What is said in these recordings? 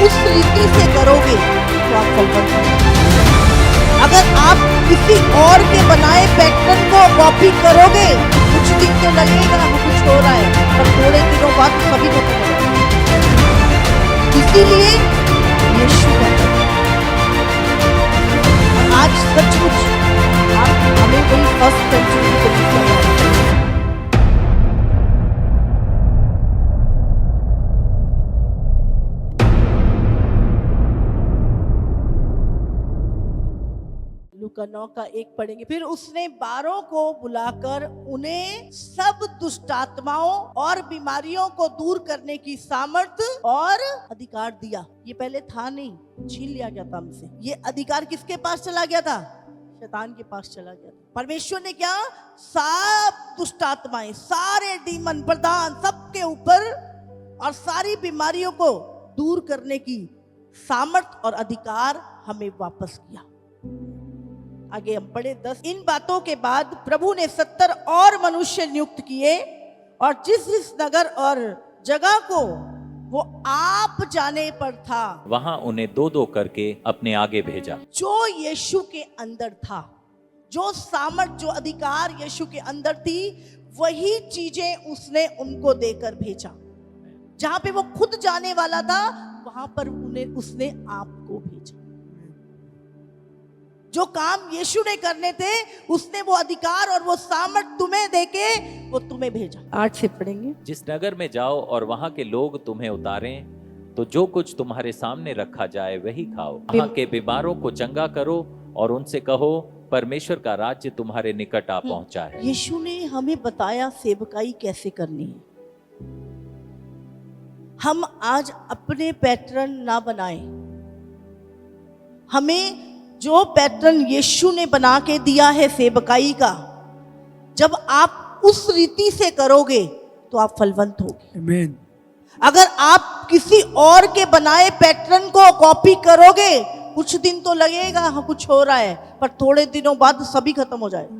उस रीति से करोगे तो आप फलवंत होगे। अगर आप किसी और के बनाए पैटर्न को कॉपी करोगे, कुछ दिन तो लगेगा कुछ हो रहा है, पर थोड़े दिनों बाद सभी को पता लगेगा। इसीलिए यीशु का आज सचमुच आप हमें वही फर्स्ट सेंचुरी को दिखाया। लूका 9:1 पढ़ेंगे। फिर उसने 12 को बुलाकर उन्हें सब दुष्टात्माओं और बीमारियों को दूर करने की सामर्थ और अधिकार दिया। ये पहले था नहीं, छीन लिया गया था हमसे। ये अधिकार किसके पास चला गया था? शैतान के पास चला गया था। परमेश्वर ने क्या, सब दुष्टात्माएं, सारे डीमन प्रधान सबके ऊपर और सारी बीमारियों को दूर करने की सामर्थ और अधिकार हमें वापस किया। आगे हम पढ़े 10। इन बातों के बाद प्रभु ने 70 और मनुष्य नियुक्त किए और जिस नगर और जगह को वो आप जाने पर था, वहां उन्हें 2-2 करके अपने आगे भेजा। जो यीशु के अंदर था, जो सामर्थ, जो अधिकार यीशु के अंदर थी, वही चीजें उसने उनको देकर भेजा। जहां पे वो खुद जाने वाला था, वहां पर उसने आपको भेजा। जो काम यीशु ने करने थे, उसने वो अधिकार और वो सामर्थ तुम्हें देके वो तुम्हें भेजा। 8 से पढ़ेंगे। जिस नगर में जाओ और वहां के लोग तुम्हें उतारें, तो जो कुछ तुम्हारे सामने रखा जाए वही खाओ। वहां के बीमारों को चंगा करो और उनसे कहो, परमेश्वर का राज्य तुम्हारे निकट आ पहुंचा है। यीशु ने हमें बताया सेवकाई कैसे करनी है। हम आज अपने पैटर्न ना बनाएं। हमें जो पैटर्न यीशु ने बना के दिया है सेवकाई का, जब आप उस रीति से करोगे तो आप फलवंत होगे। आमीन। अगर आप किसी और के बनाए पैटर्न को कॉपी करोगे, कुछ दिन तो लगेगा हाँ कुछ हो रहा है, पर थोड़े दिनों बाद सभी खत्म हो जाएगा।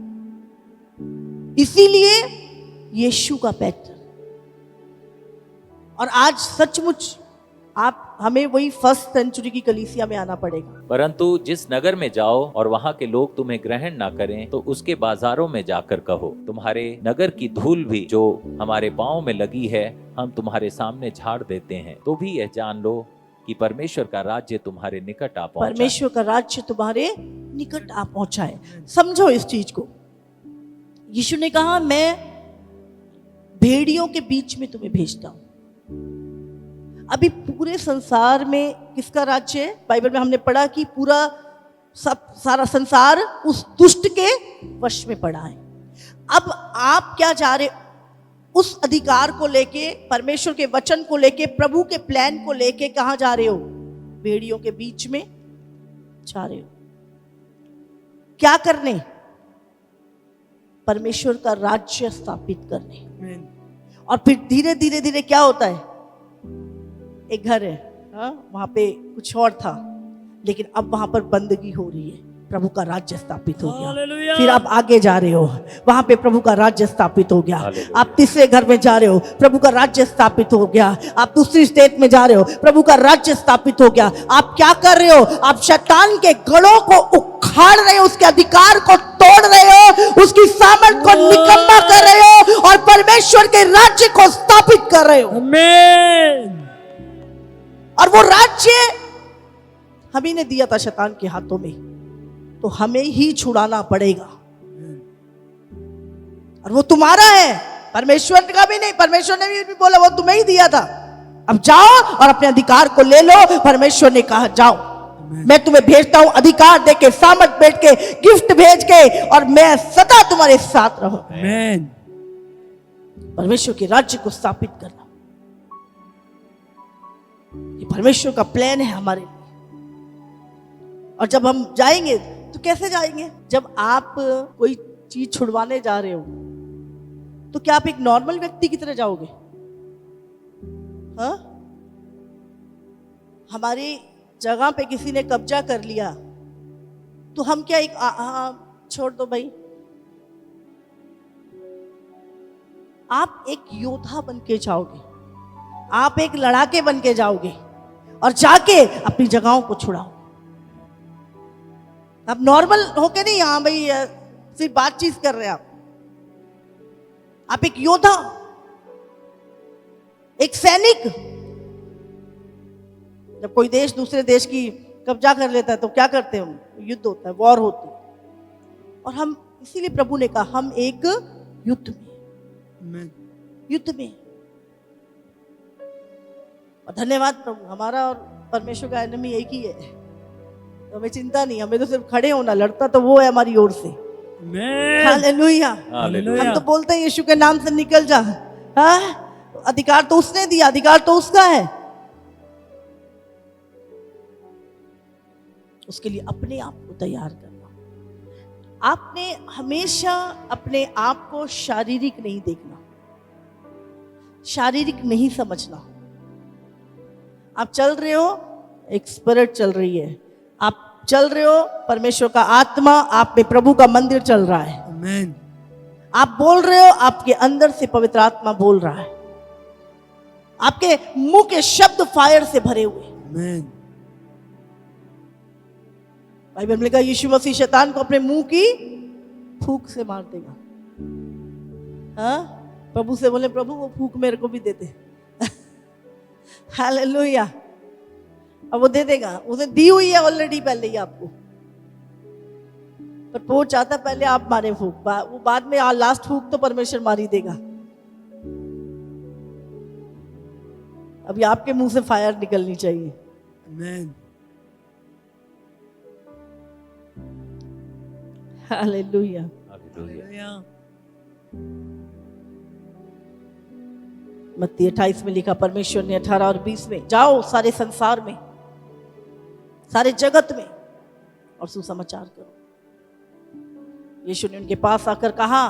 इसीलिए यीशु का पैटर्न। और आज सचमुच हमें वही फर्स्ट सेंचुरी की कलीसिया में आना पड़ेगा। परंतु जिस नगर में जाओ और वहां के लोग तुम्हें ग्रहण ना करें, तो उसके बाजारों में जाकर कहो, तुम्हारे नगर की धूल भी जो हमारे पांव में लगी है, हम तुम्हारे सामने झाड़ देते हैं। तो भी यह जान लो कि परमेश्वर का राज्य तुम्हारे निकट आ पहुंचा। परमेश्वर का राज्य तुम्हारे निकट आ पहुंचा है। समझो इस चीज को। यीशु ने कहा, मैं भेड़ियों के बीच में तुम्हें भेजता हूं। अभी पूरे संसार में किसका राज्य है? बाइबल में हमने पढ़ा कि पूरा सारा संसार उस दुष्ट के वश में पड़ा है। अब आप क्या जा रहे, उस अधिकार को लेके, परमेश्वर के वचन को लेके, प्रभु के प्लान को लेके कहां जा रहे हो? भेड़ियों के बीच में जा रहे हो। क्या करने? परमेश्वर का राज्य स्थापित करने। और फिर धीरे धीरे धीरे क्या होता है? एक घर है, वहां पे कुछ और था, लेकिन अब वहां पर बंदगी हो रही है, प्रभु का राज्य स्थापित हो गया। फिर आप आगे जा रहे हो, वहां पे प्रभु का राज्य स्थापित हो गया। आप तीसरे घर में जा रहे हो, प्रभु का राज्य स्थापित हो गया। आप दूसरी स्टेट में जा रहे हो, प्रभु का राज्य स्थापित हो गया। आप क्या कर रहे हो? आप शैतान के गढ़ों को उखाड़ रहे हो, उसके अधिकार को तोड़ रहे हो, उसकी सामर्थ को निकम्मा कर रहे हो और परमेश्वर के राज्य को स्थापित कर रहे हो। आमीन। और वो राज्य हम ही ने दिया था शैतान के हाथों में, तो हमें ही छुड़ाना पड़ेगा। और वो तुम्हारा है, परमेश्वर का भी नहीं। परमेश्वर ने भी बोला वो तुम्हें ही दिया था। अब जाओ और अपने अधिकार को ले लो। परमेश्वर ने कहा जाओ, मैं तुम्हें भेजता हूं अधिकार देके, सामर्थ भेज के, गिफ्ट भेज के, और मैं सदा तुम्हारे साथ रहूं। आमीन। परमेश्वर के राज्य को स्थापित करना, ये परमेश्वर का प्लान है हमारे लिए। और जब हम जाएंगे तो कैसे जाएंगे? जब आप कोई चीज छुड़वाने जा रहे हो, तो क्या आप एक नॉर्मल व्यक्ति की तरह जाओगे? हाँ, हमारी जगह पे किसी ने कब्जा कर लिया, तो हम क्या एक छोड़ दो भाई। आप एक योद्धा बन के जाओगे, आप एक लड़ाके बन के जाओगे। और जाके अपनी जगहों को छुड़ाओ। आप नॉर्मल होके नहीं, हाँ भाई सिर्फ बातचीत कर रहे हैं आप एक योद्धा, एक सैनिक। जब कोई देश दूसरे देश की कब्जा कर लेता है तो क्या करते हैं हम? युद्ध होता है, वॉर होती है। और हम इसीलिए प्रभु ने कहा हम एक युद्ध में, युद्ध में। और धन्यवाद प्रभु, हमारा और परमेश्वर का एनिमी एक ही है, तो हमें चिंता नहीं, हमें तो सिर्फ खड़े होना, लड़ता तो वो है हमारी ओर से। हालेलुया। हम तो बोलते हैं यीशु के नाम से निकल जा। हाँ, अधिकार तो उसने दिया, अधिकार तो उसका है। उसके लिए अपने आप को तैयार करना। आपने हमेशा अपने आप को शारीरिक नहीं देखना, शारीरिक नहीं समझना। आप चल रहे हो, एक स्पिरिट चल रही है, आप चल रहे हो, परमेश्वर का आत्मा आप में, प्रभु का मंदिर चल रहा है। आमीन। आप बोल रहे हो, आपके अंदर से पवित्र आत्मा बोल रहा है, आपके मुंह के शब्द फायर से भरे हुए। आमीन। बाइबल में लिखा यीशु मसीह शैतान को अपने मुंह की फूंक से मार देगा। हाँ, प्रभु से बोले प्रभु वो फूंक मेरे को भी दे दे। हालेलुया। अब वो दे देगा, उसे दी हुई है ऑलरेडी पहले ही आपको, पर वो चाहता पहले आप मारे फूंक, वो बाद में लास्ट फूंक तो परमेश्वर मार ही देगा। अभी आपके मुंह से फायर निकलनी चाहिए। आमीन। हालेलुया। हालेलुया। मत्ती 28 में लिखा, परमेश्वर ने 18 और 20 में, जाओ सारे संसार में, सारे जगत में और सुसमाचार करो। यीशु ने उनके पास आकर कहा,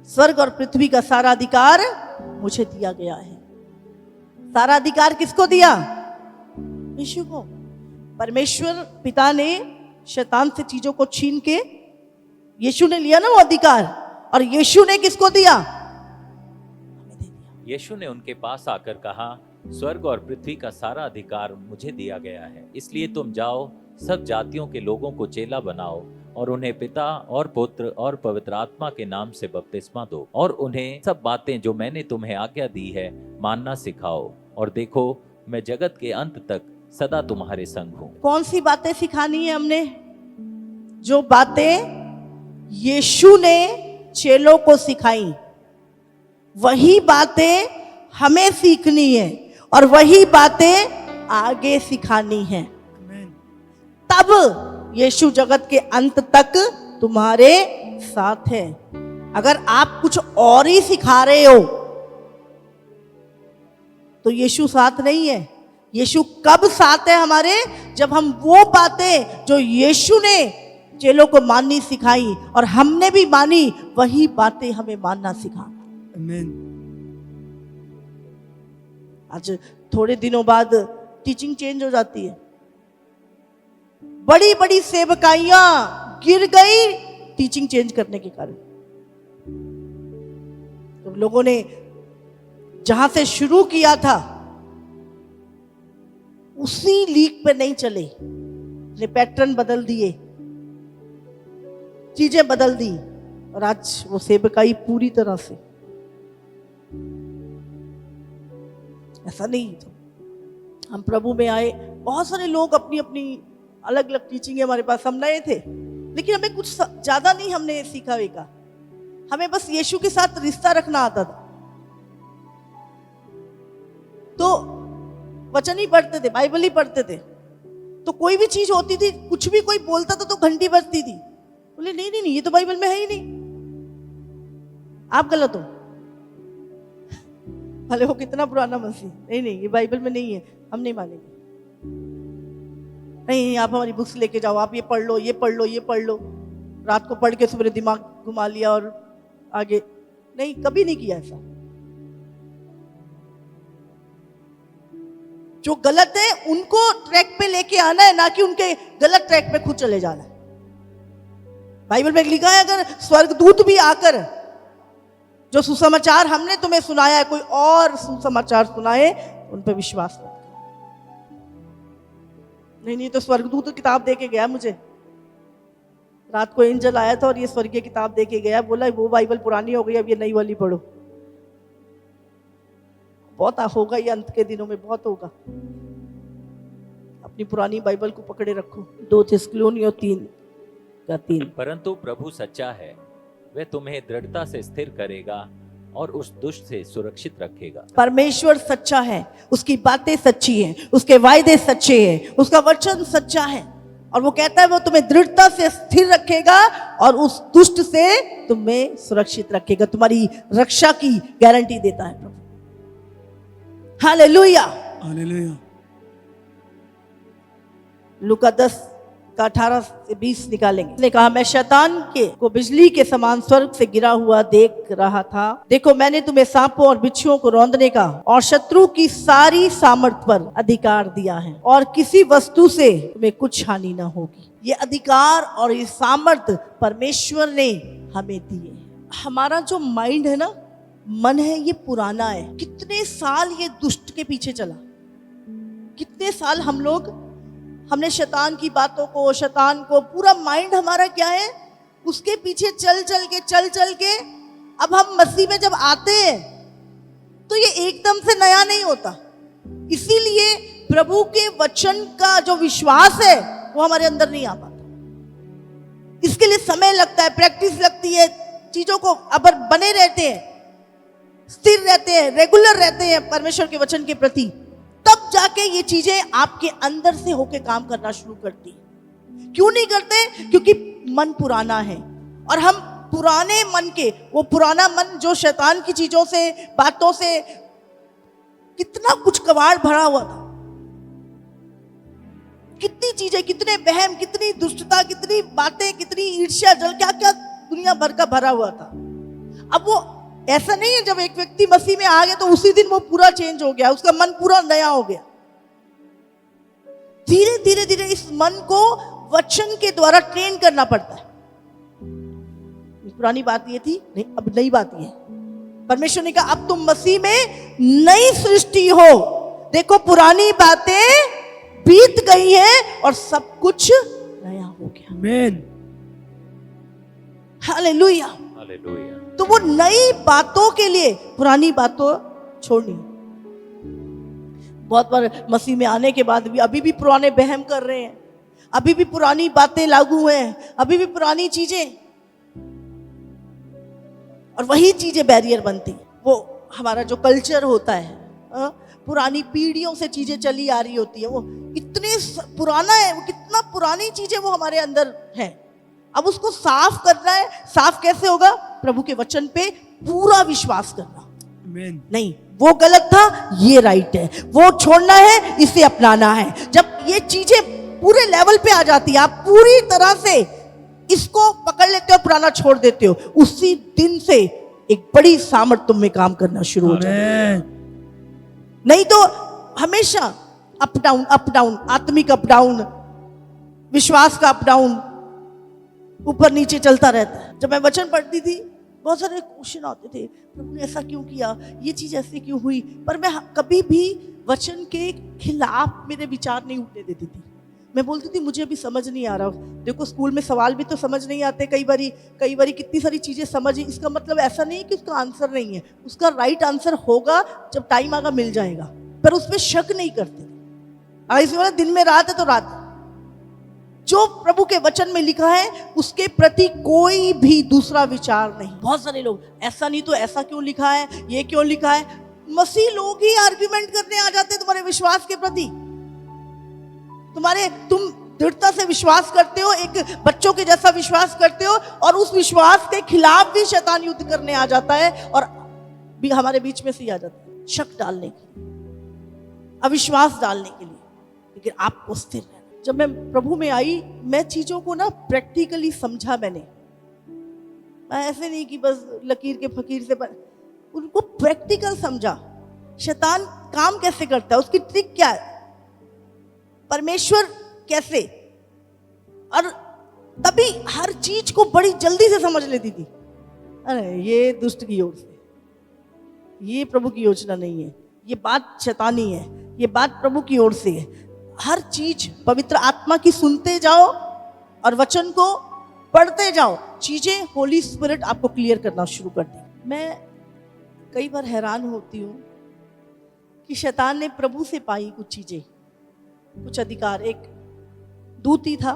स्वर्ग और पृथ्वी का सारा अधिकार मुझे दिया गया है। सारा अधिकार किसको दिया? यीशु को। परमेश्वर पिता ने शैतान से चीजों को छीन के, यीशु ने लिया ना वो अधिकार, और यीशु ने किसको दिया? यीशु ने उनके पास आकर कहा, स्वर्ग और पृथ्वी का सारा अधिकार मुझे दिया गया है, इसलिए तुम जाओ, सब जातियों के लोगों को चेला बनाओ और उन्हें पिता और पुत्र और पवित्र आत्मा के नाम से बपतिस्मा दो, और उन्हें सब बातें जो मैंने तुम्हें आज्ञा दी है मानना सिखाओ, और देखो मैं जगत के अंत तक सदा तुम्हारे संग हूँ। कौन सी बातें सिखानी है हमने? जो बातें यीशु ने चेलों को सिखाई, वही बातें हमें सीखनी है और वही बातें आगे सिखानी है। तब यीशु जगत के अंत तक तुम्हारे साथ है। अगर आप कुछ और ही सिखा रहे हो तो यीशु साथ नहीं है। यीशु कब साथ है हमारे? जब हम वो बातें जो यीशु ने चेलों को माननी सिखाई और हमने भी मानी, वही बातें हमें मानना सिखाना। आमीन। आज थोड़े दिनों बाद टीचिंग चेंज हो जाती है। बड़ी बड़ी सेवकाइयां गिर गई टीचिंग चेंज करने के कारण। तो लोगों ने जहां से शुरू किया था उसी लीक पे नहीं चले, पैटर्न बदल दिए, चीजें बदल दी, और आज वो सेवकाई पूरी तरह से ऐसा नहीं। हम प्रभु में आए, बहुत सारे लोग अपनी अपनी अलग अलग टीचिंग हमारे पास, हम नए थे, लेकिन हमें कुछ ज्यादा नहीं हमने सीखा वेगा। हमें बस यीशु के साथ रिश्ता रखना आता था। तो वचन ही पढ़ते थे, बाइबल ही पढ़ते थे, तो कोई भी चीज होती थी, कुछ भी कोई बोलता था तो घंटी बजती थी। बोले नहीं नहीं नहीं, ये तो बाइबल में है ही नहीं, आप गलत हो। भले वो कितना पुराना मसीह, नहीं नहीं ये बाइबल में नहीं है, हम नहीं मानेंगे। नहीं आप हमारी बुक्स लेके जाओ, आप ये पढ़ लो, ये पढ़ लो, ये पढ़ लो। रात को पढ़ के सुबह दिमाग घुमा लिया और आगे नहीं, कभी नहीं किया ऐसा। जो गलत है उनको ट्रैक पे लेके आना है, ना कि उनके गलत ट्रैक पे खुद चले जाना है। बाइबल में लिखा है, अगर स्वर्गदूत भी आकर जो सुसमाचार हमने तुम्हें सुनाया है कोई और सुसमाचार सुनाए, उन पर विश्वास मत करो। नहीं नहीं, तो स्वर्गदूत तो किताब दे के गया मुझे। रात को एंजल आया था और ये स्वर्गीय किताब दे के गया, बोला वो बाइबल पुरानी हो गई, अब ये नई वाली पढ़ो। बहुत होगा ये अंत के दिनों में, बहुत होगा। अपनी पुरानी बाइबल को पकड़े रखो। 2 थिस्सलुनीसियों 3:3। परंतु प्रभु सच्चा है, वह तुम्हें दृढ़ता से स्थिर करेगा और उस दुष्ट से सुरक्षित रखेगा। परमेश्वर सच्चा है, उसकी बातें सच्ची हैं, उसके वायदे सच्चे हैं, उसका वचन सच्चा है, और वो कहता है वो तुम्हें दृढ़ता से स्थिर रखेगा और उस दुष्ट से तुम्हें सुरक्षित रखेगा। तुम्हारी रक्षा की गारंटी देता है प्रभु। Hallelujah, hallelujah. लूका 10:18 से 20 निकालेंगे। उसने कहा, मैं शैतान को बिजली के समान स्वर्ग से गिरा हुआ देख रहा था। देखो, मैंने तुम्हें सांपों और बिच्छुओं को रौंदने का और शत्रु की सारी सामर्थ पर अधिकार दिया है, और किसी वस्तु से तुम्हें कुछ हानि न होगी। ये अधिकार और ये सामर्थ परमेश्वर ने हमें दिए। हमारा जो माइंड है ना, मन है, ये पुराना है। कितने साल ये दुष्ट के पीछे चला, कितने साल हमने शैतान की बातों को, शैतान को, पूरा माइंड हमारा क्या है, उसके पीछे चल चल के अब हम मसीह में जब आते हैं तो ये एकदम से नया नहीं होता। इसीलिए प्रभु के वचन का जो विश्वास है वो हमारे अंदर नहीं आ पाता। इसके लिए समय लगता है, प्रैक्टिस लगती है, चीजों को अगर बने रहते हैं, स्थिर रहते हैं, रेगुलर रहते हैं परमेश्वर के वचन के प्रति, तब जाके ये चीजें आपके अंदर से होके काम करना शुरू करती। क्यों नहीं करते? क्योंकि मन पुराना है, और हम पुराने मन के, वो पुराना मन जो शैतान की चीजों से, बातों से कितना कुछ कबाड़ भरा हुआ था, कितनी चीजें, कितने वहम, कितनी दुष्टता, कितनी बातें, कितनी ईर्ष्या, जल, क्या क्या दुनिया भर का भरा हुआ था। अब वो ऐसा नहीं है जब एक व्यक्ति मसीह में आ गया तो उसी दिन वो पूरा चेंज हो गया, उसका मन पूरा नया हो गया। धीरे धीरे धीरे इस मन को वचन के द्वारा ट्रेन करना पड़ता है। पुरानी बात ये थी, नहीं, अब नई बात ये है। परमेश्वर ने कहा अब तुम मसीह में नई सृष्टि हो, देखो पुरानी बातें बीत गई हैं और सब कुछ नया हो गया। आमीन। Hallelujah, hallelujah. तो वो नई बातों के लिए पुरानी बातों छोड़नी। बहुत बार मसीह में आने के बाद भी अभी भी पुराने वहम कर रहे हैं, अभी भी पुरानी बातें लागू हैं, अभी भी पुरानी चीजें, और वही चीजें बैरियर बनती। वो हमारा जो कल्चर होता है, पुरानी पीढ़ियों से चीजें चली आ रही होती है, वो इतने पुराना है, वो कितना पुरानी चीजें वो हमारे अंदर है। अब उसको साफ करना है। साफ कैसे होगा? प्रभु के वचन पे पूरा विश्वास करना। आमीन। नहीं, वो गलत था, ये राइट है, वो छोड़ना है, इसे अपनाना है। जब ये चीजें पूरे लेवल पे आ जाती है, आप पूरी तरह से इसको पकड़ लेते हो, पुराना छोड़ देते हो, उसी दिन से एक बड़ी सामर्थ तुम में काम करना शुरू हो जाती है। नहीं तो हमेशा अप डाउन, आत्मिक अप डाउन, विश्वास का अप डाउन, ऊपर नीचे चलता रहता है। जब मैं वचन पढ़ती थी, बहुत सारे क्वेश्चन आते थे, प्रभु ने ऐसा क्यों किया, ये चीज ऐसे क्यों हुई, पर मैं कभी भी वचन के खिलाफ मेरे विचार नहीं उठने देती थी। मैं बोलती थी मुझे अभी समझ नहीं आ रहा। देखो, स्कूल में सवाल भी तो समझ नहीं आते कई बारी कितनी सारी चीजें समझ, इसका मतलब ऐसा नहीं है कि उसका आंसर नहीं है, उसका राइट आंसर होगा, जब टाइम आगा मिल जाएगा, पर उसमें शक नहीं करते। इस वाला दिन में रात है तो रात, जो प्रभु के वचन में लिखा है उसके प्रति कोई भी दूसरा विचार नहीं। बहुत सारे लोग ऐसा नहीं तो ऐसा क्यों लिखा है, ये क्यों लिखा है, मसीह लोग ही आर्ग्यूमेंट करने आ जाते हैं तुम्हारे विश्वास के प्रति। तुम दृढ़ता से विश्वास करते हो, एक बच्चों के जैसा विश्वास करते हो, और उस विश्वास के खिलाफ भी शैतान युद्ध करने आ जाता है, और भी हमारे बीच में से ही आ जाता है, शक डालने के लिए, अविश्वास डालने के लिए। लेकिन आपको स्थिर रहना। जब मैं प्रभु में आई, मैं चीजों को ना प्रैक्टिकली समझा। मैं ऐसे नहीं कि बस लकीर के फकीर से उनको प्रैक्टिकल समझा। शैतान काम कैसे करता है, उसकी ट्रिक क्या है, परमेश्वर कैसे, और तभी हर चीज को बड़ी जल्दी से समझ लेती थी। अरे ये दुष्ट की ओर से, ये प्रभु की योजना नहीं है, ये बात शैतानी है, ये बात प्रभु की ओर से है। हर चीज पवित्र आत्मा की सुनते जाओ और वचन को पढ़ते जाओ, चीजें होली स्पिरिट आपको क्लियर करना शुरू कर दी। मैं कई बार हैरान होती हूँ कि शैतान ने प्रभु से पाई कुछ चीजें, कुछ अधिकार। एक दूत ही था,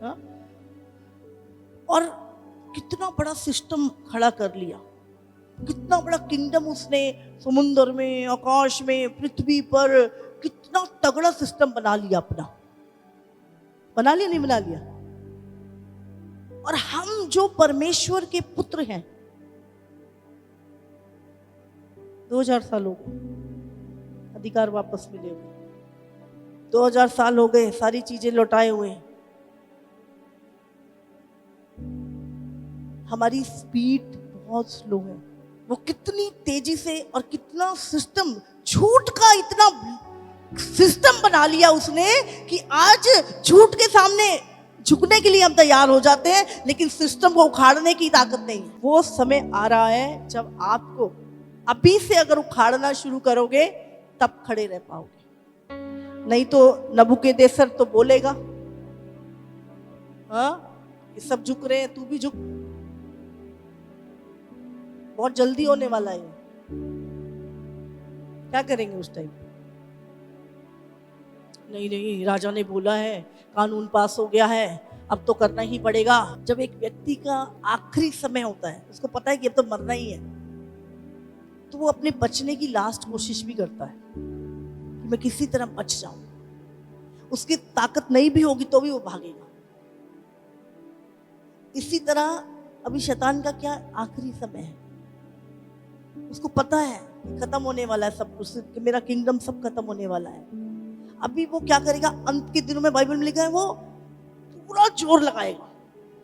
हाँ? और कितना बड़ा सिस्टम खड़ा कर लिया, कितना बड़ा किंगडम उसने समुद्र में, आकाश में, पृथ्वी पर कितना तगड़ा सिस्टम बना लिया अपना। बना लिया नहीं बना लिया? और हम जो परमेश्वर के पुत्र हैं, 2000 साल हो गए अधिकार वापस मिले हुए, 2000 साल हो गए सारी चीजें लौटाए हुए, हमारी स्पीड बहुत स्लो है। वो कितनी तेजी से और कितना सिस्टम, झूठ का इतना सिस्टम बना लिया उसने कि आज झूठ के सामने झुकने के लिए हम तैयार हो जाते हैं, लेकिन सिस्टम को उखाड़ने की ताकत नहीं है। वो समय आ रहा है जब आपको अभी से अगर उखाड़ना शुरू करोगे तब खड़े रह पाओगे, नहीं तो नबूकदनेस्सर तो बोलेगा, हाँ ये सब झुक रहे हैं, तू भी झुक। बहुत जल्दी होने वाला है। क्या करेंगे उस टाइम? नहीं नहीं, राजा ने बोला है, कानून पास हो गया है, अब तो करना ही पड़ेगा। जब एक व्यक्ति का आखिरी समय होता है, उसको पता है कि अब तो मरना ही है, तो वो अपने बचने की लास्ट कोशिश भी करता है कि मैं किसी तरह बच जाऊं। उसकी ताकत नहीं भी होगी तो भी वो भागेगा। इसी तरह अभी शैतान का क्या आखिरी समय है, उसको पता है कि खत्म होने वाला है सब कुछ, कि मेरा किंगडम सब खत्म होने वाला है। अभी वो क्या करेगा, अंत के दिनों में बाइबल में लिखा है वो पूरा जोर लगाएगा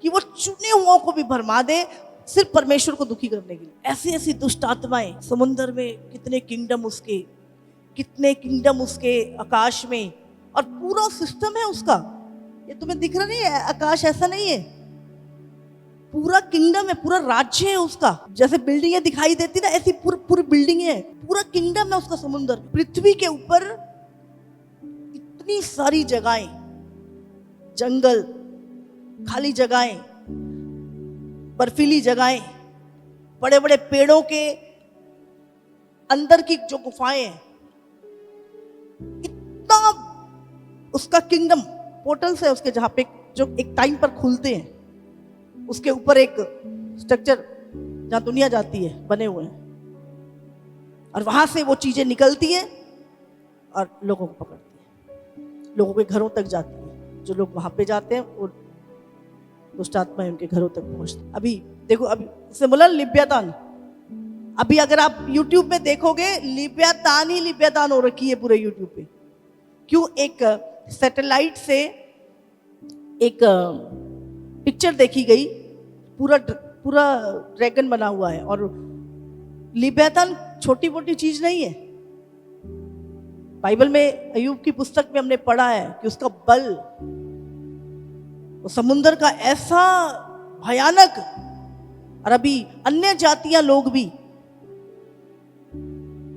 कि वो चुने हुओं को भी भरमा दे, सिर्फ परमेश्वर को दुखी करने के लिए। ऐसी ऐसी दुष्ट आत्माएं समुद्र में, कितने किंगडम उसके आकाश में, और पूरा सिस्टम है उसका। ये तुम्हें दिख रहा नहीं है? आकाश ऐसा नहीं है, पूरा किंगडम है, पूरा राज्य है उसका। जैसे बिल्डिंगें दिखाई देती ना, ऐसी पूरी बिल्डिंग है, पूरा किंगडम है उसका समुद्र। पृथ्वी के ऊपर इतनी सारी जगहें, जंगल, खाली जगहें, बर्फीली जगहें, बड़े बड़े पेड़ों के अंदर की जो गुफाएं हैं, इतना उसका किंगडम, पोर्टल्स है उसके, जहां पे जो एक टाइम पर खुलते हैं, उसके ऊपर एक स्ट्रक्चर जहां दुनिया जाती है बने हुए हैं, और वहां से वो चीजें निकलती है और लोगों को पकड़ती है, लोगों के घरों तक जाती है। जो लोग वहां पे जाते हैं वो दुष्ट आत्माएं उनके घरों तक पहुंचती। अभी देखो, अभी उसने बोला लिव्यातान, अभी अगर आप YouTube में देखोगे, लिव्यातान ही लिव्यातान हो रखी है पूरे YouTube पे। क्यों? एक सैटेलाइट से एक पिक्चर देखी गई, पूरा ड्रैगन बना हुआ है, और लिव्यातान छोटी मोटी चीज नहीं है। बाइबल में अय्यूब की पुस्तक में हमने पढ़ा है कि उसका बल, वो समुद्र का ऐसा भयानक, और अभी अन्य जातियां लोग भी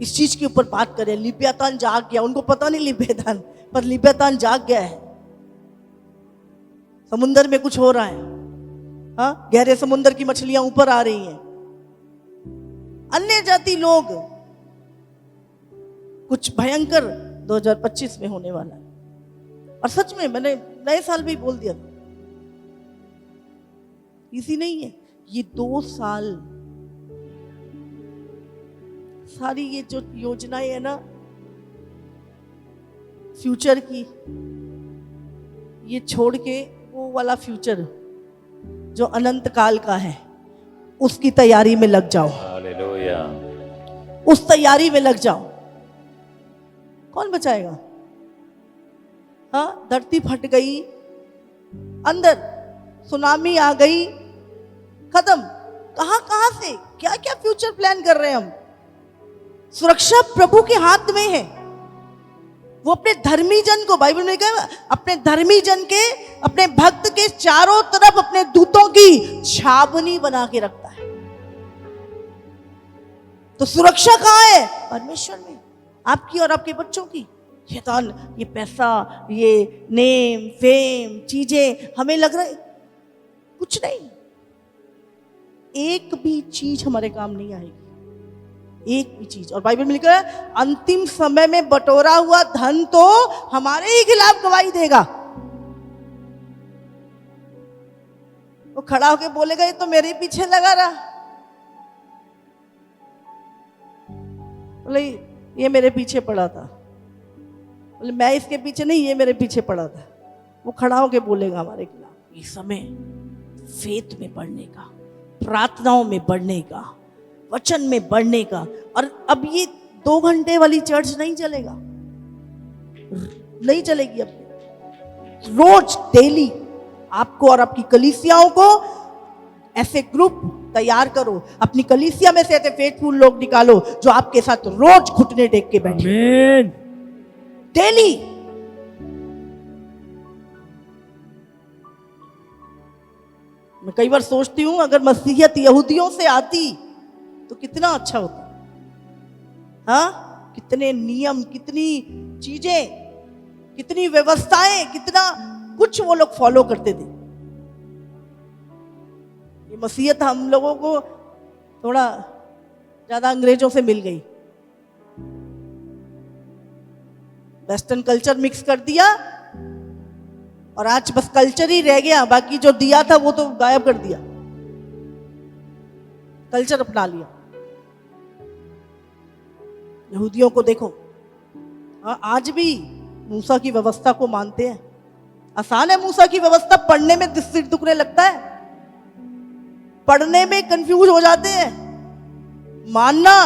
इस चीज के ऊपर बात कर रहे हैं। लिव्यातान जाग गया, उनको पता नहीं लिव्यातान, पर लिव्यातान जाग गया है। समुद्र में कुछ हो रहा है, हाँ, गहरे समुद्र की मछलियां ऊपर आ रही हैं। अन्य जाति लोग, कुछ भयंकर 2025 में होने वाला है। और सच में मैंने नए साल में ही बोल दिया था, इसी नहीं है, ये 2 साल सारी ये जो योजनाएं है ना फ्यूचर की, ये छोड़ के वो वाला फ्यूचर जो अनंत काल का है, उसकी तैयारी में लग जाओ। हालेलुया। उस तैयारी में लग जाओ। कौन बचाएगा? हाँ, धरती फट गई, अंदर सुनामी आ गई, खत्म। कहां से क्या क्या फ्यूचर प्लान कर रहे हैं हम? सुरक्षा प्रभु के हाथ में है। वो अपने धर्मी जन को, बाइबल में कहा, अपने धर्मी जन के, अपने भक्त के चारों तरफ अपने दूतों की छावनी बना के रखता है। तो सुरक्षा कहां है? परमेश्वर में, आपकी और आपके बच्चों की। शैतान ये पैसा, ये नेम फेम चीजें, हमें लग रहा है कुछ नहीं, एक भी चीज हमारे काम नहीं आएगी, एक भी चीज। और बाइबल में लिखा है अंतिम समय में बटोरा हुआ धन तो हमारे ही खिलाफ गवाही देगा। वो खड़ा होके बोलेगा ये तो मेरे पीछे लगा रहा, बोले ये मेरे पीछे पड़ा था, बोले मैं इसके पीछे नहीं, ये मेरे पीछे पड़ा था। वो खड़ा होके बोलेगा हमारे खिलाफ। ये समय फेथ में बढ़ने का, प्रार्थनाओं में बढ़ने का, वचन में बढ़ने का। और अब ये 2 घंटे वाली चर्च नहीं चलेगा, नहीं चलेगी। अब रोज डेली आपको और आपकी कलीसियाओं को ऐसे ग्रुप तैयार करो, अपनी कलीसिया में से ऐसे फेथफुल लोग निकालो जो आपके साथ रोज घुटने टेक के बैठे। आमीन। डेली। मैं कई बार सोचती हूं अगर मसीहियत यहूदियों से आती तो कितना अच्छा होता। हाँ, कितने नियम, कितनी चीजें, कितनी व्यवस्थाएं, कितना कुछ वो लोग फॉलो करते थे। ये मसीहत हम लोगों को थोड़ा ज्यादा अंग्रेजों से मिल गई, वेस्टर्न कल्चर मिक्स कर दिया और आज बस कल्चर ही रह गया, बाकी जो दिया था वो तो गायब कर दिया, कल्चर अपना लिया। यहूदियों को देखो, आज भी मूसा की व्यवस्था को मानते हैं। आसान है मूसा की व्यवस्था, पढ़ने में सिर दुखने लगता है, पढ़ने में कंफ्यूज हो जाते हैं, मानना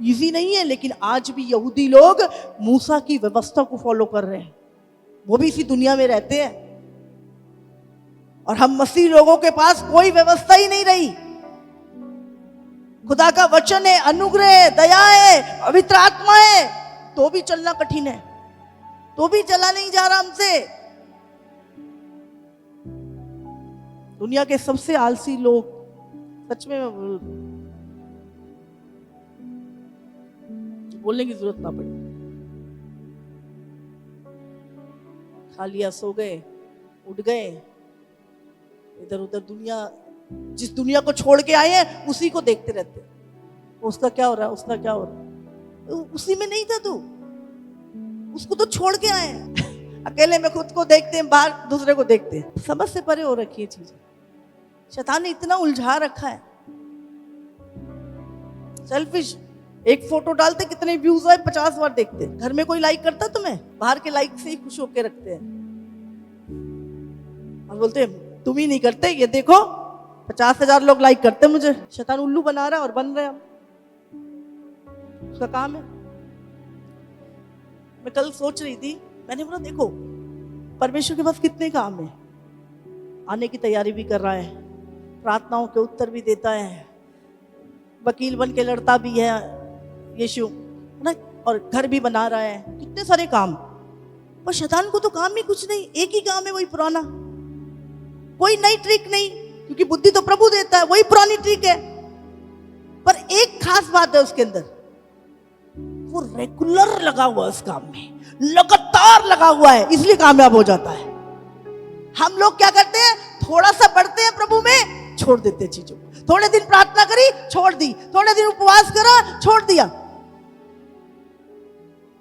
इजी नहीं है। लेकिन आज भी यहूदी लोग मूसा की व्यवस्था को फॉलो कर रहे हैं, वो भी इसी दुनिया में रहते हैं। और हम मसीह लोगों के पास कोई व्यवस्था ही नहीं रही। खुदा का वचन है, अनुग्रह है, दया है, पवित्र आत्मा है, तो भी चलना कठिन है, तो भी चला नहीं जा रहा हमसे। दुनिया के सबसे आलसी लोग, सच में बोलने की जरूरत ना पड़ी, खा लिया, सो गए, उठ गए, इधर उधर दुनिया, जिस दुनिया को छोड़ के आए हैं उसी को देखते रहते हैं। उसका क्या हो रहा है, उसका क्या हो रहा है, उसी में नहीं था तू, उसको तो छोड़ के आए हैं। अकेले में खुद को देखते हैं, बाहर दूसरे को देखते हैं। समझ से परे हो रखी है चीजें, शैतान ने इतना उलझा रखा है। सेल्फिश, एक फोटो डालते कितने व्यूज आए 50 बार देखते। घर में कोई लाइक करता तुम्हें, बाहर के लाइक से ही खुश होके रखते हैं और बोलते हैं तुम ही नहीं करते, ये देखो 50,000 लोग लाइक करते मुझे। शैतान उल्लू बना रहा है और बन रहे हैं हम, उसका काम है। मैं कल सोच रही थी, मैंने बोला देखो परमेश्वर के पास कितने काम है, आने की तैयारी भी कर रहा है, प्रार्थनाओं के उत्तर भी देता है, वकील बन के लड़ता भी है यीशु ना, और घर भी बना रहा है, कितने सारे काम। पर शैतान को तो काम ही कुछ नहीं, एक ही काम है, वही पुराना, कोई नई ट्रिक नहीं, क्योंकि बुद्धि तो प्रभु देता है, वही पुरानी ट्रिक है। पर एक खास बात है उसके अंदर, वो रेगुलर लगा हुआ है उस काम में, लगातार लगा हुआ है, इसलिए कामयाब हो जाता है। हम लोग क्या करते हैं, थोड़ा सा बढ़ते हैं प्रभु में, छोड़ देते हैं चीजों को। थोड़े दिन प्रार्थना करी, छोड़ दी, थोड़े दिन उपवास करा, छोड़ दिया।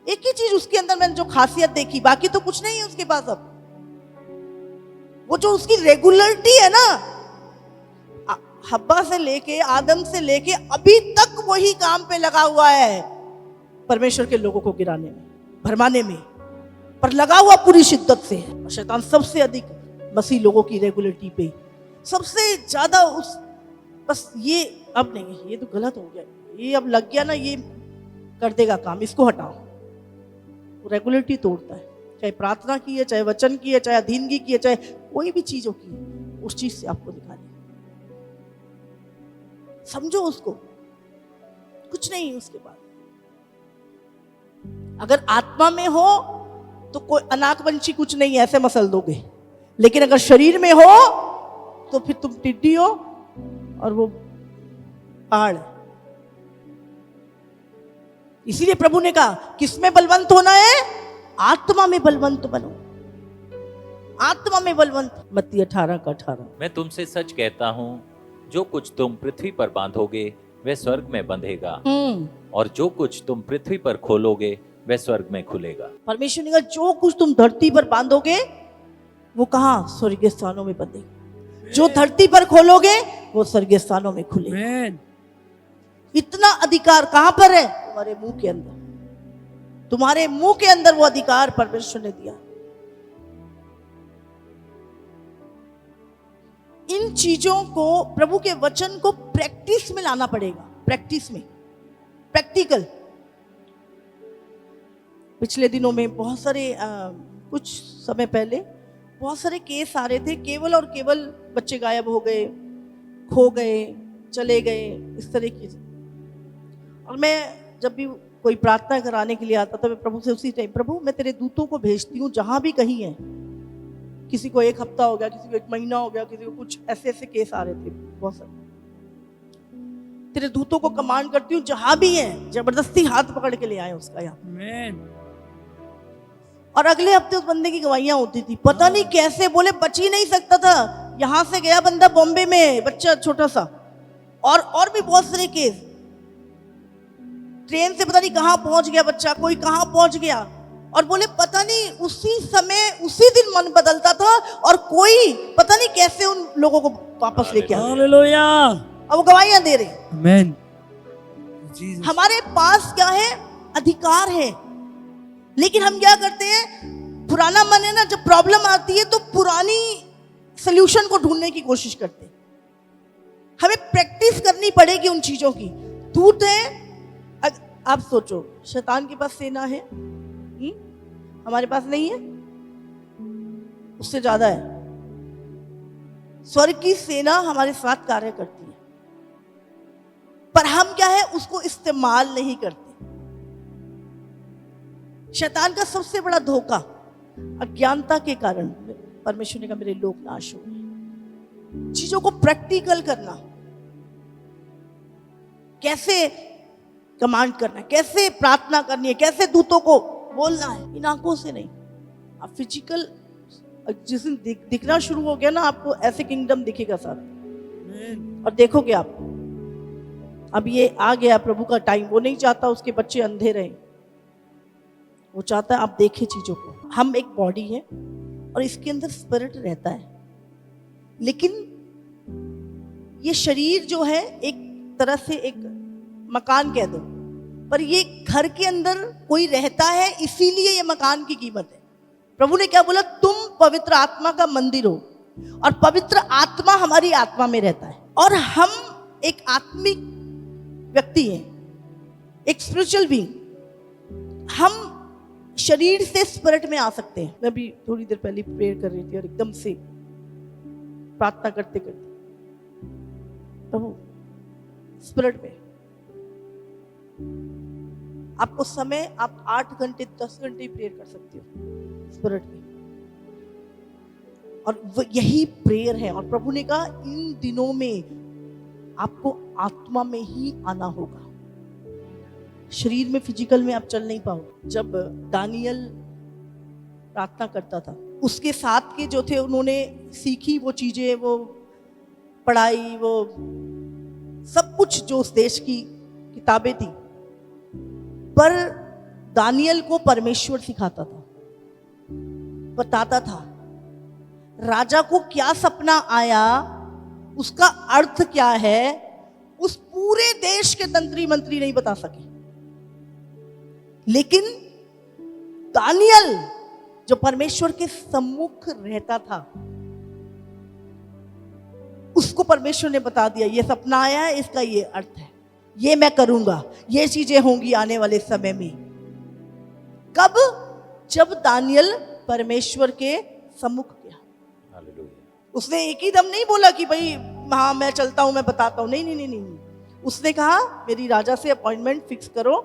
एक ही चीज उसके अंदर मैंने जो खासियत देखी, बाकी तो कुछ नहीं है उसके पास। अब वो जो उसकी रेगुलरिटी है ना, हब्बा से लेके आदम से लेके अभी तक वही काम पे लगा हुआ है, परमेश्वर के लोगों को गिराने में, भरमाने में, पर लगा हुआ पूरी शिद्दत से। और शैतान सबसे अधिक मसीह लोगों की रेगुलरिटी पे सबसे ज्यादा उस, बस ये अब नहीं, ये तो गलत हो गया, ये अब लग गया ना, ये कर देगा काम, इसको हटाओ। वो रेगुलरिटी तोड़ता है, चाहे प्रार्थना की है, चाहे वचन की है, चाहे अधीनगी की है, चाहे कोई भी चीजों की है, उस चीज से आपको निकाले। समझो उसको, कुछ नहीं उसके बाद। अगर आत्मा में हो तो कोई अनाकवंशी कुछ नहीं, ऐसे मसल दोगे। लेकिन अगर शरीर में हो तो फिर तुम टिड्डी हो और वो पहाड़ है। इसीलिए प्रभु ने कहा किसमें बलवंत होना है? आत्मा में बलवंत बनो, आत्मा में बलवंत। मत्ती 18:18। मैं तुमसे सच कहता हूँ, जो कुछ तुम पृथ्वी पर बांधोगे वह स्वर्ग में बंधेगा, और जो कुछ तुम पृथ्वी पर खोलोगे वह स्वर्ग में खुलेगा। परमेश्वर ने कहा जो कुछ तुम धरती पर बांधोगे वो कहाँ? स्वर्गीय स्थानों में बंधेगा। जो धरती पर खोलोगे वो स्वर्गीय स्थानों में खुलेगा। इतना अधिकार कहां पर है? तुम्हारे मुंह के अंदर। तुम्हारे मुंह के अंदर वो अधिकार परमेश्वर ने दिया। इन चीजों को, प्रभु के वचन को प्रैक्टिस में लाना पड़ेगा। प्रैक्टिस में, प्रैक्टिकल। पिछले दिनों में बहुत सारे कुछ समय पहले बहुत सारे केस आ रहे थे, केवल और केवल बच्चे गायब हो गए, खो गए, चले गए, इस तरह की। और मैं जब भी कोई प्रार्थना कराने के लिए आता था, मैं प्रभु से उसी टाइम, प्रभु मैं तेरे दूतों को भेजती हूँ जहां भी कहीं है। किसी को 1 हफ्ता हो गया, किसी को 1 महीना हो गया, किसी को कुछ ऐसे केस आ रहे थे बहुत सारे। तेरे दूतों को कमांड करती हूँ जहां भी है, जबरदस्ती हाथ पकड़ के ले आए उसका यहाँ। और अगले हफ्ते उस बंदे की गवाहियां होती थी, पता नहीं कैसे, बोले बच ही नहीं सकता था। यहां से गया बंदा बॉम्बे में, बच्चा छोटा सा, और भी बहुत सारे केस। ट्रेन से पता नहीं कहां पहुंच गया बच्चा, कोई कहां पहुंच गया, और बोले पता नहीं उसी समय उसी दिन मन बदलता था, और कोई पता नहीं कैसे उन लोगों को वापस लेके आया। हालेलुया। अब वो गवाहियां दे रहे। आमीन। हमारे पास क्या है? अधिकार है। लेकिन हम क्या करते हैं? पुराना मन है ना, जब प्रॉब्लम आती है तो पुरानी सलूशन को ढूंढने की कोशिश करते हैं। हमें प्रैक्टिस करनी पड़ेगी उन चीजों की। दूत है, आप सोचो, शैतान के पास सेना है, हमारे पास नहीं है, उससे ज्यादा है। स्वर्ग की सेना हमारे साथ कार्य करती है, पर हम क्या है? उसको इस्तेमाल नहीं करते। शैतान का सबसे बड़ा धोखा अज्ञानता के कारण परमेश्वर ने कहा मेरे लोग नाश हो गए। चीजों को प्रैक्टिकल करना, कैसे कमांड करना है, कैसे प्रार्थना करनी है, कैसे दूतों को बोलना है, इन आंखों से नहीं। आप फिजिकल जिस दिन दिखना शुरू हो गया ना, आपको ऐसे किंगडम दिखेगा साथ। और देखोगे आप, अब ये आ गया प्रभु का टाइम। वो नहीं चाहता उसके बच्चे अंधे रहें, वो चाहता है आप देखें चीजों को। हम एक बॉडी है और इसके अंदर स्पिरिट रहता है, लेकिन ये शरीर जो है एक तरह से एक मकान कह दो, पर ये घर के अंदर कोई रहता है, इसीलिए ये मकान की कीमत है। प्रभु ने क्या बोला? तुम पवित्र आत्मा का मंदिर हो, और पवित्र आत्मा हमारी आत्मा में रहता है। और हम एक आत्मिक व्यक्ति हैं, एक स्पिरिचुअल बीइंग। हम शरीर से स्पिरिट में आ सकते हैं। मैं भी थोड़ी देर पहले प्रेयर कर रही थी और एकदम से प्रार्थना करते करते प्रभु स्पिरिट में, आपको समय, आप 8 घंटे 10 घंटे प्रेयर कर सकते हो स्पिरिट में, और यही प्रेयर है। और प्रभु ने कहा इन दिनों में आपको आत्मा में ही आना होगा, शरीर में, फिजिकल में आप चल नहीं पाओगे। जब दानियल प्रार्थना करता था, उसके साथ के जो थे उन्होंने सीखी वो चीजें, वो पढ़ाई, वो सब कुछ जो उस देश की किताबें थी, पर दानियल को परमेश्वर सिखाता था, बताता था राजा को क्या सपना आया, उसका अर्थ क्या है, उस पूरे देश के तंत्री मंत्री नहीं बता सके। लेकिन दानियल जो परमेश्वर के सम्मुख रहता था, उसको परमेश्वर ने बता दिया ये सपना आया है, इसका ये अर्थ है, ये मैं करूंगा, ये चीजें होंगी आने वाले समय में। कब? जब दानियल परमेश्वर के सम्मुख गया। उसने एक ही दम नहीं बोला कि भाई हाँ मैं चलता हूं, मैं बताता हूं। नहीं नहीं नहीं नहीं, उसने कहा मेरी राजा से अपॉइंटमेंट फिक्स करो,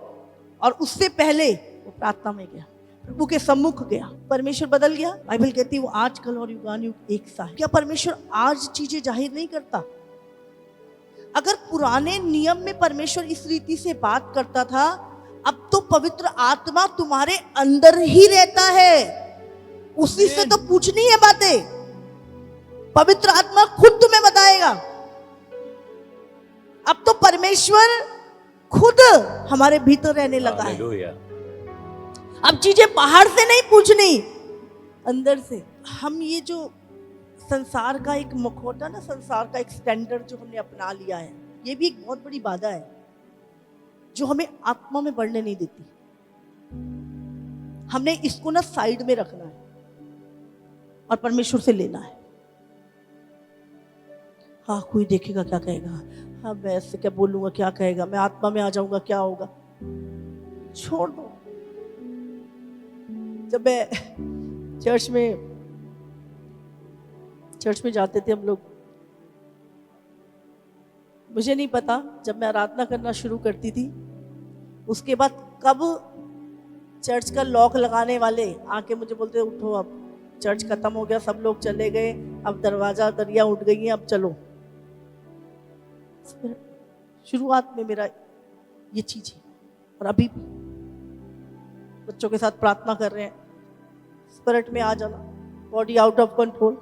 और उससे पहले वो प्रार्थना में गया, प्रभु के सम्मुख गया। परमेश्वर बदल गया। बाइबल कहती है वो आज कल और युगानुयुग एक सा है। क्या परमेश्वर आज चीजें जाहिर नहीं करता? अगर पुराने नियम में परमेश्वर इस रीति से बात करता था, अब तो पवित्र आत्मा तुम्हारे अंदर ही रहता है, उसी से तो पूछनी है बातें। पवित्र आत्मा खुद तुम्हें बताएगा। अब तो परमेश्वर खुद हमारे भीतर रहने लगा है। हालेलुया। अब चीजें बाहर से नहीं पूछनी, अंदर से। हम ये जो संसार का एक मुखौटा ना, संसार का एक स्टैंडर्ड जो हमने अपना लिया है, ये भी एक बहुत बड़ी बाधा है जो हमें आत्मा में बढ़ने नहीं देती। हमने इसको ना साइड में रखना है और परमेश्वर से लेना है। हाँ, कोई देखेगा क्या कहेगा, हाँ मैं ऐसे क्या बोलूंगा क्या कहेगा, मैं आत्मा में आ जाऊंगा क्या होगा, छोड़ दो। जब मैं चर्च में जाते थे हम लोग, मुझे नहीं पता, जब मैं आराधना करना शुरू करती थी उसके बाद कब चर्च का लॉक लगाने वाले आके मुझे बोलते उठो, अब चर्च खत्म हो गया, सब लोग चले गए, अब दरवाजा दरिया उठ गई है, अब चलो। शुरुआत में मेरा ये चीज है। और अभी बच्चों के साथ प्रार्थना कर रहे हैं, स्पिरिट में आ जाना, बॉडी आउट ऑफ कंट्रोल,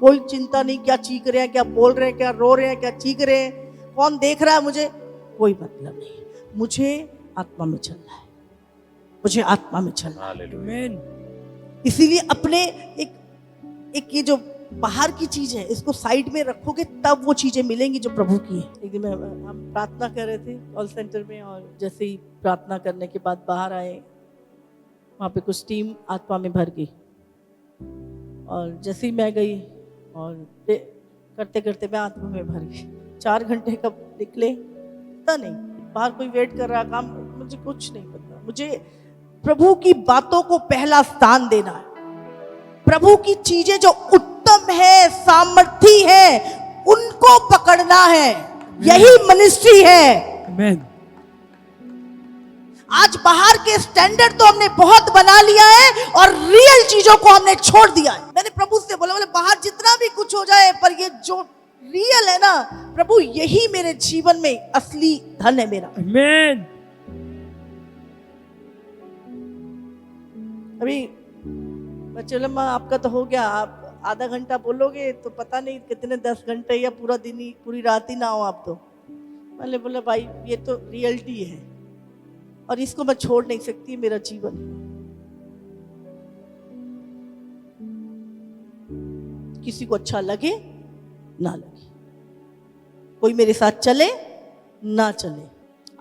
कोई चिंता नहीं क्या चीख रहे हैं, क्या बोल रहे हैं, क्या रो रहे हैं, क्या चीख रहे हैं, कौन देख रहा है मुझे, कोई मतलब नहीं। मुझे आत्मा में चलना है, मुझे आत्मा में चलना है। हालेलुया। इसीलिए अपने एक ये जो बाहर की चीज है इसको साइड में रखोगे, तब वो चीजें मिलेंगी जो प्रभु की है। एक दिन हम प्रार्थना कर रहे थे कॉल सेंटर में, और जैसे ही प्रार्थना करने के बाद बाहर आए, वहाँ पे कुछ टीम आत्मा में भर गई। और जैसे ही मैं गई और करते करते मैं आत्मा में भर गई। 4 घंटे कब निकले पता नहीं, बाहर कोई वेट कर रहा, काम, मुझे कुछ नहीं पता। मुझे प्रभु की बातों को पहला स्थान देना है। प्रभु की चीजें जो उत्तम है, सामर्थी है, उनको पकड़ना है। यही मिनिस्ट्री है। आमीन। आज बाहर के स्टैंडर्ड तो हमने बहुत बना लिया है और रियल चीजों को हमने छोड़ दिया है। मैंने प्रभु से बोला, बोले बाहर जितना भी कुछ हो जाए, पर ये जो रियल है ना प्रभु, यही मेरे जीवन में असली धन है मेरा। आमीन। अभी बच्चे, आपका तो हो गया, आप आधा घंटा बोलोगे तो पता नहीं कितने 10 घंटे या पूरा दिन ही, पूरी रात ही ना हो आप तो। मैंने बोला भाई ये तो रियलिटी है और इसको मैं छोड़ नहीं सकती, मेरा जीवन। किसी को अच्छा लगे ना लगे, कोई मेरे साथ चले ना चले,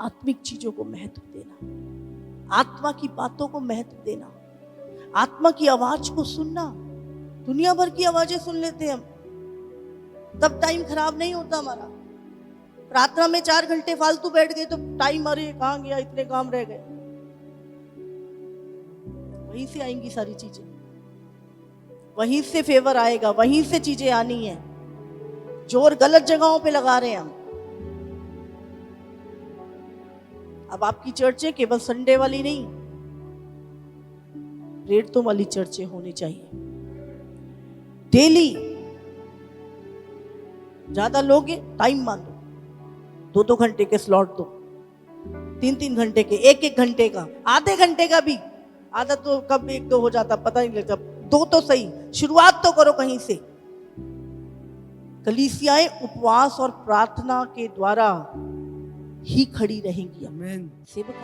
आत्मिक चीजों को महत्व देना, आत्मा की बातों को महत्व देना, आत्मा की आवाज को सुनना। दुनिया भर की आवाजें सुन लेते हैं हम, तब टाइम खराब नहीं होता हमारा। प्रार्थना में 4 घंटे फालतू बैठ गए तो टाइम, अरे कहां गया, इतने काम रह गए। वहीं से आएंगी सारी चीजें, वहीं से फेवर आएगा, वहीं से चीजें आनी है। जोर गलत जगहों पे लगा रहे हैं हम। अब आपकी चर्चें केवल संडे वाली नहीं, रेटों वाली चर्चें होनी चाहिए। डेली ज्यादा लोगे टाइम मान दो, 2-2 घंटे के स्लॉट दो, 3-3 घंटे के, 1-1 घंटे का, आधे घंटे का भी। आधा तो कब 1-2 हो जाता पता नहीं लगता, 2 तो सही, शुरुआत तो करो कहीं से। कलीसियाएं उपवास और प्रार्थना के द्वारा ही खड़ी रहेंगी। आमीन। सेवक